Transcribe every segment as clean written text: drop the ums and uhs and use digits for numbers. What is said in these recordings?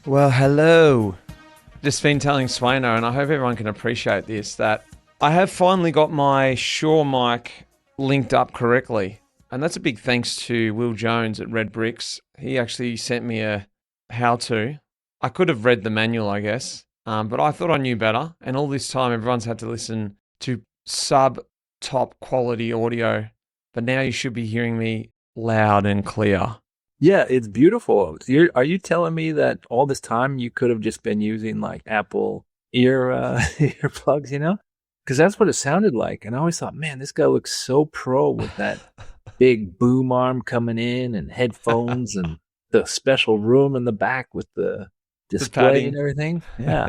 Well, hello. Just been telling Swaino, and I hope everyone can appreciate this, that I have finally got my Shure mic linked up correctly. And that's a big thanks to Will Jones at Red Bricks. He actually sent me a how-to. I could have read the manual, I guess, but I thought I knew better. And all this time, everyone's had to listen to sub-top quality audio. But now you should be hearing me loud and clear. Yeah, it's beautiful. Are you telling me that all this time you could have just been using like Apple earplugs, Because that's what it sounded like. And I always thought, man, this guy looks so pro with that big boom arm coming in and headphones and the special room in the back with the display and everything. Yeah.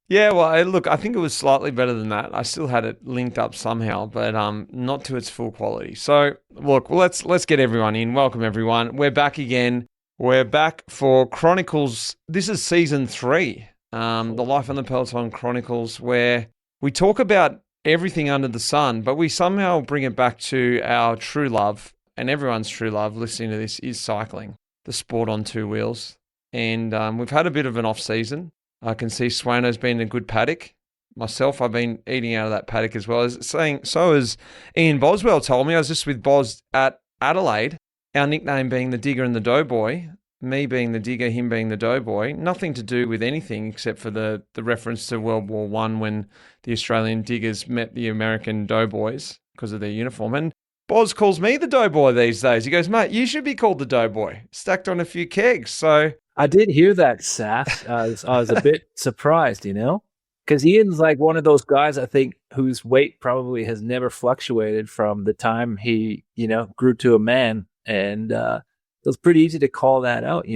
Yeah, well, look, I think it was slightly better than that. I still had it linked up somehow, but not to its full quality. So, look, let's get everyone in. Welcome, everyone. We're back again. We're back for Chronicles. This is season 3, the Life on the Peloton Chronicles, where we talk about everything under the sun, but we somehow bring it back to our true love, and everyone's true love listening to this is cycling, the sport on two wheels. And we've had a bit of an off season. I can see Swaino's been in a good paddock. Myself, I've been eating out of that paddock as well. So as Ian Boswell told me, I was just with Bos at Adelaide, our nickname being the Digger and the Doughboy, me being the Digger, him being the Doughboy. Nothing to do with anything except for the reference to World War I when the Australian diggers met the American doughboys because of their uniform. And Bos calls me the Doughboy these days. He goes, mate, you should be called the Doughboy, stacked on a few kegs. So I did hear that, Saf. I was a bit surprised, because Ian's like one of those guys, I think, whose weight probably has never fluctuated from the time he, grew to a man. And it was pretty easy to call that out,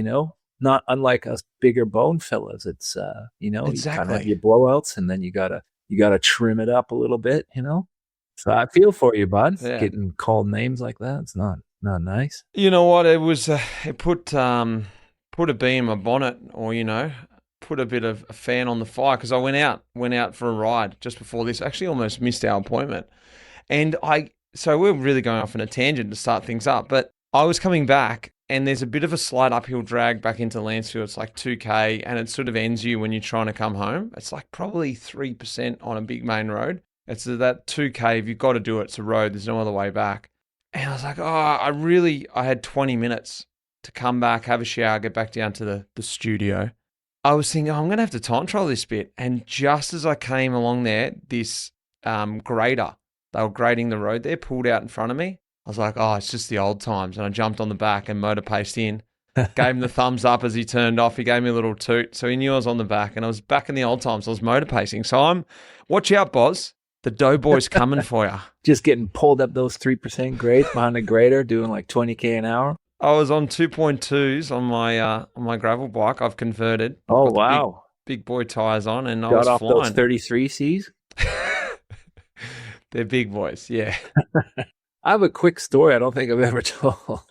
not unlike us bigger bone fellas. It's, Exactly. You kind of have your blowouts and then you gotta trim it up a little bit, So I feel for you, bud. Yeah. Getting called names like that, it's not nice. You know what? It was, it put a bee in my bonnet, or put a bit of a fan on the fire, because I went out for a ride just before this. Actually, almost missed our appointment, and so we're really going off on a tangent to start things up. But I was coming back, and there's a bit of a slight uphill drag back into Lancefield. It's like 2K, and it sort of ends you when you're trying to come home. It's like probably 3% on a big main road. It's that 2K. If you've got to do it, it's a road. There's no other way back. And I was like, I had 20 minutes to come back, have a shower, get back down to the studio. I was thinking, I'm going to have to time trial this bit. And just as I came along there, this grader, they were grading the road there, pulled out in front of me. I was like, it's just the old times. And I jumped on the back and motor paced in, gave him the thumbs up as he turned off. He gave me a little toot. So he knew I was on the back, and I was back in the old times. I was motor pacing. So watch out, Boz. The Doughboy's coming for you. Just getting pulled up those 3% grades behind the grader, doing like 20K an hour. I was on 2.2s on my gravel bike. I've converted. Oh, wow. Big boy tires on, and I got was off flying. Those 33Cs? They're big boys, yeah. I have a quick story I don't think I've ever told.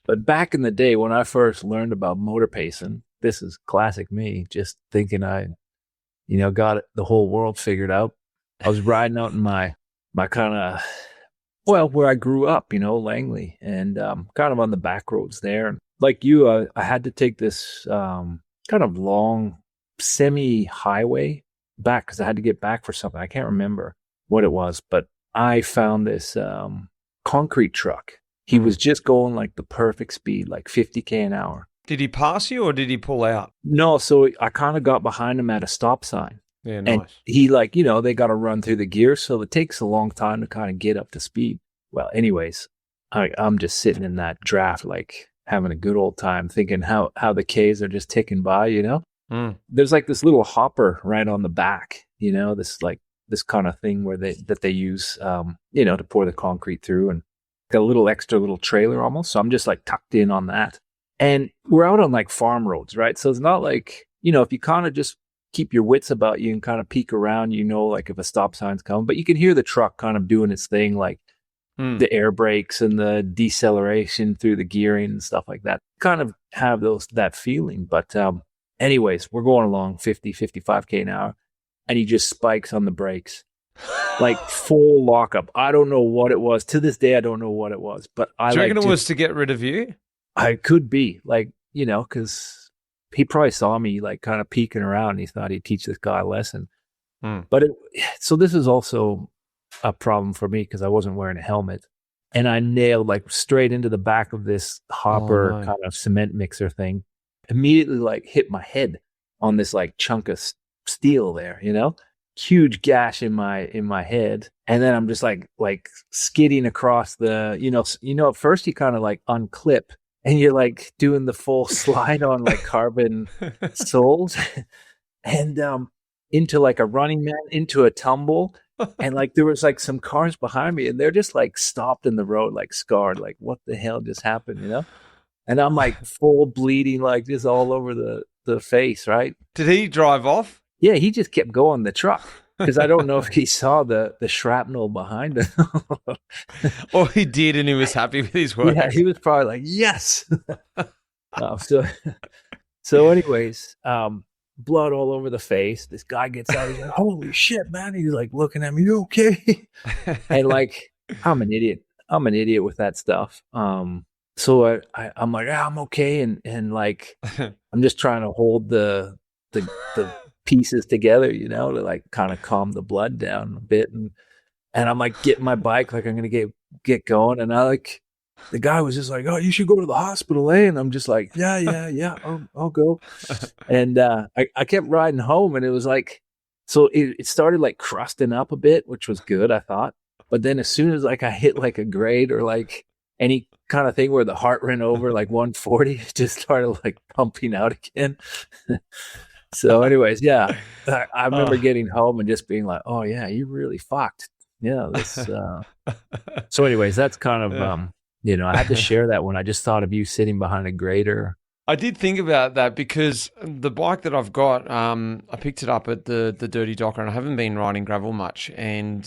But back in the day when I first learned about motor pacing, this is classic me, just thinking I, got the whole world figured out. I was riding out in my kind of, where I grew up, Langley, and kind of on the back roads there. Like you, I had to take this kind of long semi-highway back because I had to get back for something. I can't remember what it was, but I found this concrete truck. He was just going like the perfect speed, like 50K an hour. Did he pass you or did he pull out? No, so I kind of got behind him at a stop sign. Yeah, nice. And he they got to run through the gears, so it takes a long time to kind of get up to speed. Well, anyways, I'm just sitting in that draft, like having a good old time, thinking how the Ks are just ticking by, There's like this little hopper right on the back, this kind of thing where they use, to pour the concrete through, and got a little extra little trailer almost. So I'm just like tucked in on that. And we're out on like farm roads, right? So it's not like, if you kind of just keep your wits about you and kind of peek around, like if a stop sign's coming, but you can hear the truck kind of doing its thing, like the air brakes and the deceleration through the gearing and stuff like that. Kind of have that feeling. But anyways, we're going along 50, 55K an hour, and he just spikes on the brakes. Like full lockup. I don't know what it was. To this day, I don't know what it was. But Do you reckon it was to get rid of you? I could be, like, because he probably saw me like kind of peeking around and he thought he'd teach this guy a lesson. Mm. But so this is also a problem for me because I wasn't wearing a helmet. And I nailed like straight into the back of this hopper kind of cement mixer thing. Immediately like hit my head on this like chunk of steel there, you know? Huge gash in my head. And then I'm just like skidding across the, at first you kind of like unclip and you're like doing the full slide on like carbon soles and into like a running man, into a tumble. And like there was like some cars behind me and they're just like stopped in the road, like scarred, like what the hell just happened, you know? And I'm like full bleeding, like just all over the face, right? Did he drive off? Yeah, he just kept going the truck because I don't know if he saw the shrapnel behind him. Or he did and he was happy with his work. Yeah, he was probably like, yes. So anyways, blood all over the face. This guy gets out. He's like, holy shit, man. He's like looking at me, you okay? And like, I'm an idiot. I'm an idiot with that stuff. So I'm like, I'm okay. And like, I'm just trying to hold the pieces together, you know, to like kind of calm the blood down a bit. And I'm like getting my bike, like I'm going to get going. And the guy was just like, oh, you should go to the hospital, eh? And I'm just like, yeah, I'll go. And I kept riding home and it was like, so it started like crusting up a bit, which was good, I thought. But then as soon as like I hit like a grade or like any kind of thing where the heart ran over like 140, it just started like pumping out again. So anyways, yeah, I remember getting home and just being like, oh yeah, you really fucked. Yeah. So anyways, that's kind of, I had to share that one. I just thought of you sitting behind a grader. I did think about that because the bike that I've got, I picked it up at the Dirty Docker and I haven't been riding gravel much. And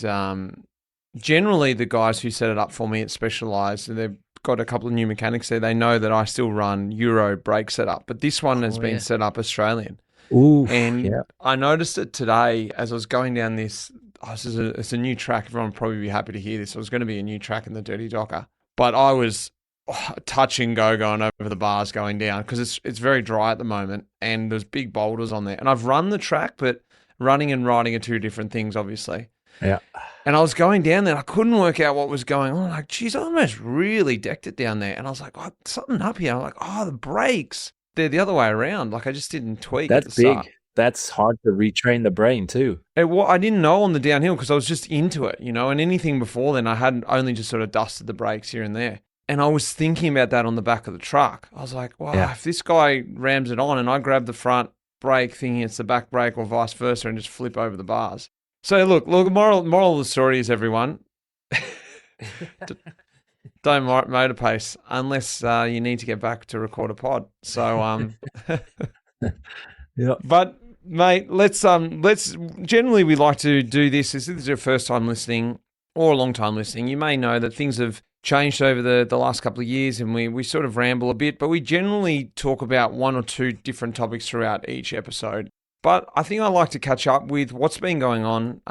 generally the guys who set it up for me at Specialized, they've got a couple of new mechanics there. They know that I still run Euro brake setup, but this one has been set up Australian. Ooh, and yeah. I noticed it today as I was going down this. It's a new track. Everyone would probably be happy to hear this. It was going to be a new track in the Dirty Docker, but I was touch and go going over the bars going down because it's very dry at the moment and there's big boulders on there. And I've run the track, but running and riding are two different things, obviously. Yeah. And I was going down there and I couldn't work out what was going on. Like, geez, I almost really decked it down there. And I was like, oh, something up here. I'm like, oh, the brakes. They're the other way around. Like I just didn't tweak. That's big. Start. That's hard to retrain the brain too. I didn't know on the downhill because I was just into it, and anything before then I hadn't, only just sort of dusted the brakes here and there. And I was thinking about that on the back of the truck. I was like, wow, if this guy rams it on and I grab the front brake thinking it's the back brake or vice versa and just flip over the bars. So look, moral of the story is everyone, don't motor pace unless you need to get back to record a pod. So, yeah. But mate, let's generally we like to do this. If this is your first time listening or a long time listening, you may know that things have changed over the last couple of years and we sort of ramble a bit, but we generally talk about one or two different topics throughout each episode. But I think I like to catch up with what's been going on,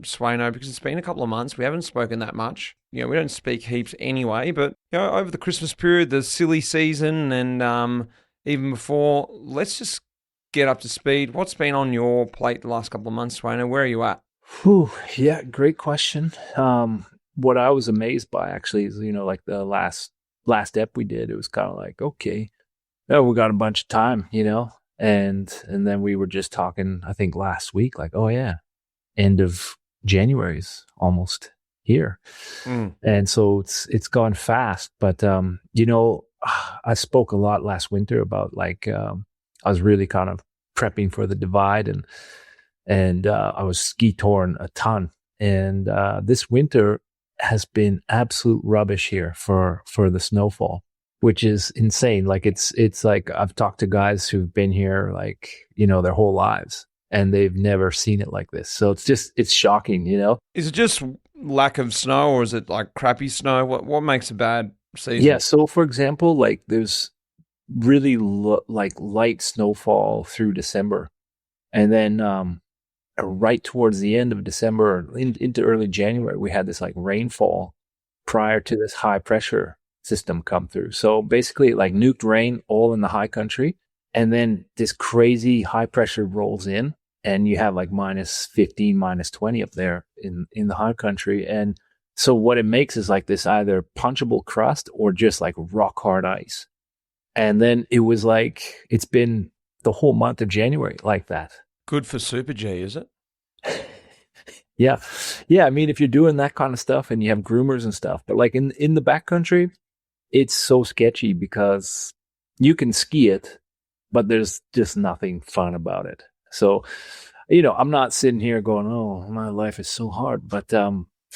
Swaino, because it's been a couple of months. We haven't spoken that much. We don't speak heaps anyway, but over the Christmas period, the silly season, and even before, let's just get up to speed. What's been on your plate the last couple of months, Swaino? Where are you at? Whew, yeah, great question. What I was amazed by actually is, like the last ep we did, it was kind of like, okay, we got a bunch of time, and then we were just talking, I think last week, like, oh yeah, end of January is almost here. And so it's gone fast, but I spoke a lot last winter about like, I was really kind of prepping for the divide and I was ski touring a ton. And this winter has been absolute rubbish here for the snowfall, which is insane. Like it's like I've talked to guys who've been here like, their whole lives and they've never seen it like this. So it's shocking, Is it just lack of snow or is it like crappy snow? What makes a bad season? Yeah. So for example, like there's really like light snowfall through December. And then right towards the end of December into early January, we had this like rainfall prior to this high pressure system come through. So basically like nuked rain all in the high country. And then this crazy high pressure rolls in, and you have like minus 15, minus 20 up there in the high country. And so what it makes is like this either punchable crust or just like rock hard ice. And then it was like, it's been the whole month of January like that. Good for Super G, is it? Yeah. Yeah. I mean, if you're doing that kind of stuff and you have groomers and stuff, but like in the backcountry, it's so sketchy because you can ski it, but there's just nothing fun about it. So, I'm not sitting here going, oh, my life is so hard, but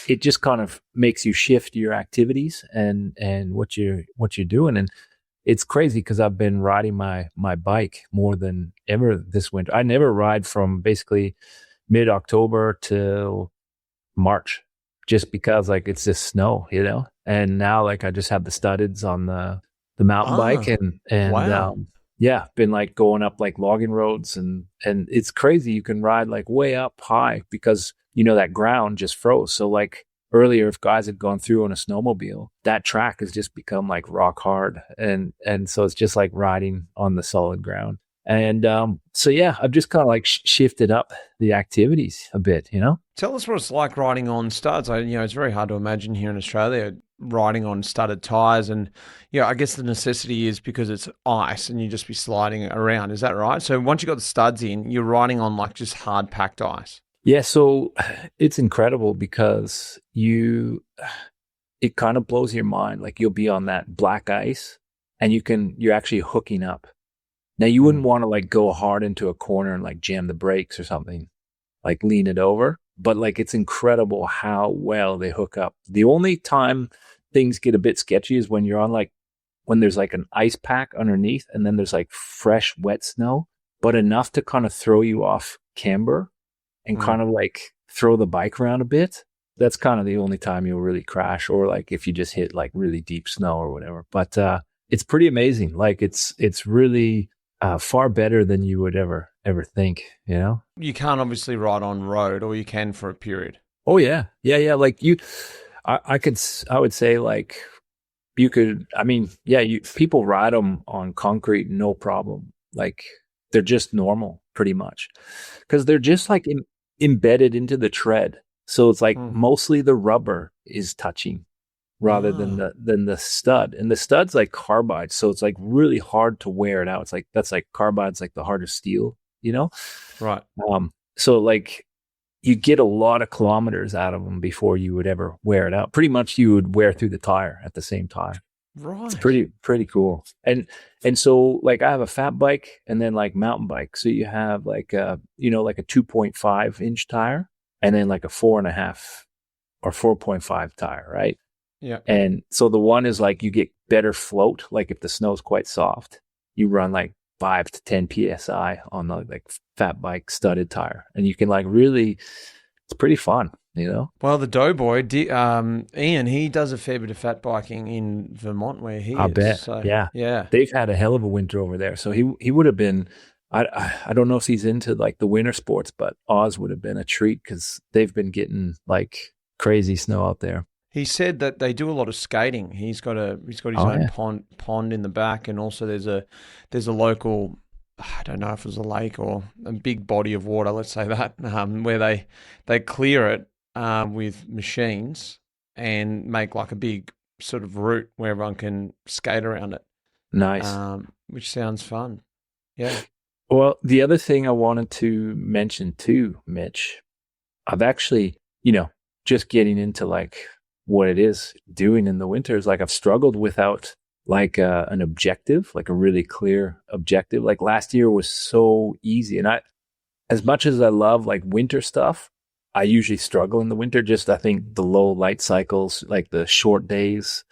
it just kind of makes you shift your activities and what you're doing. And it's crazy because I've been riding my bike more than ever this winter. I never ride from basically mid-October till March, just because like it's just snow, And now like I just have the studdeds on the mountain bike and wow. Been like going up like logging roads and it's crazy. You can ride like way up high because that ground just froze. So like earlier, if guys had gone through on a snowmobile, that track has just become like rock hard, and so it's just like riding on the solid ground. And so yeah, I've just kind of like shifted up the activities a bit, Tell us what it's like riding on studs. It's very hard to imagine here in Australia riding on studded tires, and I guess the necessity is because it's ice and you just be sliding around. Is that right? So once you got the studs in, you're riding on like just hard packed ice. Yeah, so it's incredible because it kind of blows your mind. Like you'll be on that black ice and you're actually hooking up. Now you wouldn't want to like go hard into a corner and like jam the brakes or something, like lean it over. But like it's incredible how well they hook up. The only time things get a bit sketchy is when you're on like, when there's like an ice pack underneath and then there's like fresh wet snow, but enough to kind of throw you off camber and kind of like throw the bike around a bit. That's kind of the only time you'll really crash, or like if you just hit like really deep snow or whatever. But it's pretty amazing. Like it's really far better than you would ever think, You can't obviously ride on road, or you can for a period. Oh yeah. Like I would say like you could, I mean, yeah, people ride them on concrete, no problem. Like they're just normal pretty much because they're just like embedded into the tread. So it's like mostly the rubber is touching rather than the stud. And the stud's like carbide. So it's like really hard to wear it out. It's like, that's like carbide's like the hardest steel, Right. So like you get a lot of kilometers out of them before you would ever wear it out. Pretty much you would wear through the tire at the same time. Right. It's pretty cool. And so like I have a fat bike and then like mountain bike. So you have like like a 2.5 inch tire and then like a 4.5 or 4.5 tire, right? Yeah. And so the one is like you get better float. Like if the snow's quite soft, you run like 5 to 10 psi on the like fat bike studded tire, and you can like really, it's pretty fun. Well, the Doughboy, Ian, he does a fair bit of fat biking in Vermont where he is. I bet. So, yeah. They've had a hell of a winter over there. So he would have been, I don't know if he's into like the winter sports, but Oz would have been a treat because they've been getting like crazy snow out there. He said that they do a lot of skating. He's got his own pond in the back, and also there's a local, I don't know if it was a lake or a big body of water, let's say that, where they clear it with machines and make like a big sort of route where everyone can skate around it. Nice. Which sounds fun. Yeah. Well, the other thing I wanted to mention too, Mitch, I've actually, just getting into like what it is doing in the winter is like I've struggled without like an objective, like a really clear objective. Like last year was so easy. And as much as I love like winter stuff, I usually struggle in the winter. Just, I think the low light cycles, like the short days.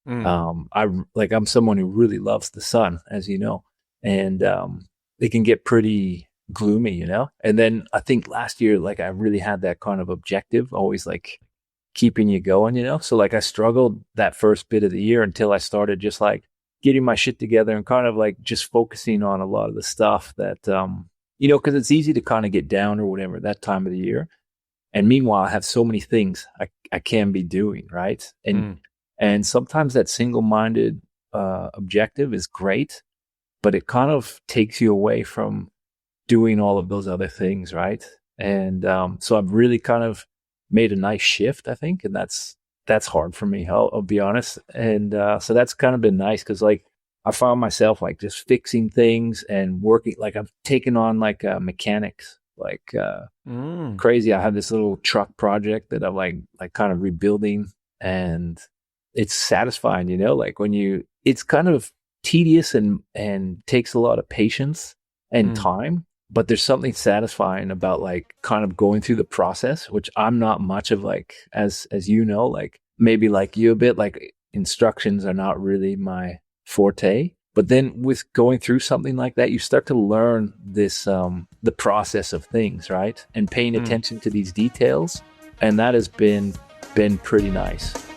I'm someone who really loves the sun, as you know, and it can get pretty gloomy, And then I think last year, like I really had that kind of objective, always like keeping you going, So like I struggled that first bit of the year until I started just like getting my shit together and kind of like just focusing on a lot of the stuff that, because it's easy to kind of get down or whatever that time of the year. And meanwhile, I have so many things I can be doing, right? And sometimes that single-minded objective is great, but it kind of takes you away from doing all of those other things, right? And so I've really kind of made a nice shift, I think, and that's hard for me. I'll be honest, and so that's kind of been nice because like I found myself like just fixing things and working. Like I've taken on like mechanics, like crazy. I have this little truck project that I'm like kind of rebuilding, and it's satisfying, you know, like it's kind of tedious and takes a lot of patience and time, but there's something satisfying about like kind of going through the process, which I'm not much of, like, as you know, like maybe like you a bit, like instructions are not really my forte. But then with going through something like that, you start to learn this, the process of things, right? And paying attention to these details. And that has been pretty nice.